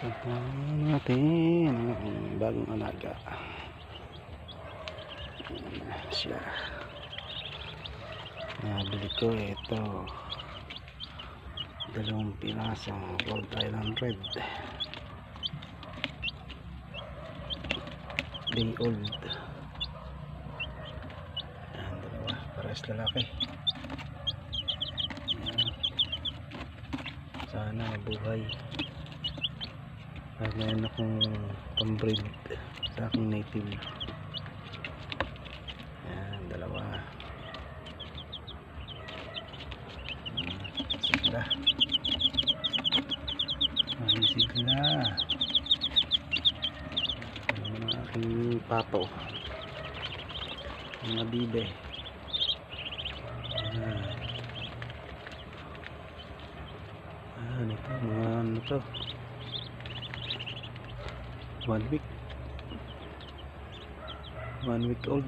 Puntahan natin ang bagong alaga. Ayan siya. Nabili ko ito 2 pirasong Rhode Island Red, day old. Ayan, dalawa, parehas lalaki. Ayan. Sana mabuhay. Meron akong pambreed sa aking native. Ayan, dalawa. Sigla. Sigla. Ayan mga aking pato. Mga bibe. Ayan. Ayan, ito mga ano to, 1 week old.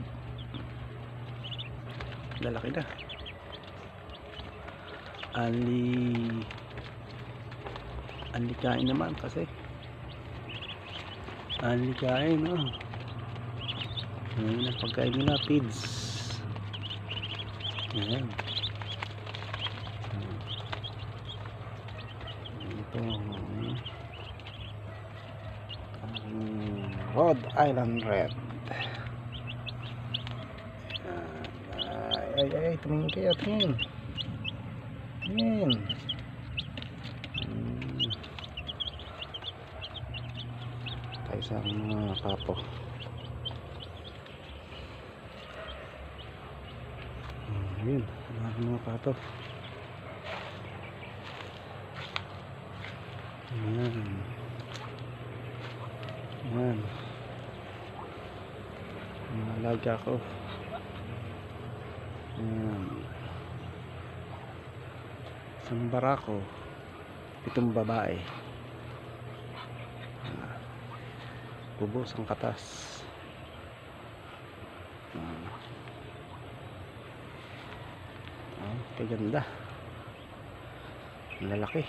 Lalaki na. Ali kain naman kasi. Ali kain, oh. Ngayon ang pagkain nila, feeds. Ayan. Ito Rhode Island Red. Ay, tumingin kayo, tingin. Tayo sa mga papo. Ayun, mga pato. Ayan. Mga alaga ko. Isang barako, 7 babae. Bubos ang katas. Kaganda. Lalaki.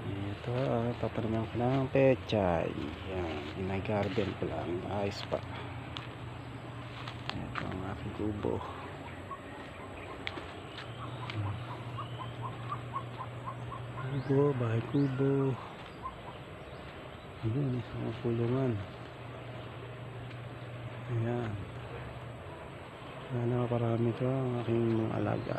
Ito, tatanaman ko ng pechay. Yan, ina-garden ko lang. Ayos pa. Ito ang aking kubo. Bahay kubo. Ayan, mga kulungan. Ayan. Ayan, napakarami ito ang aking mga alaga.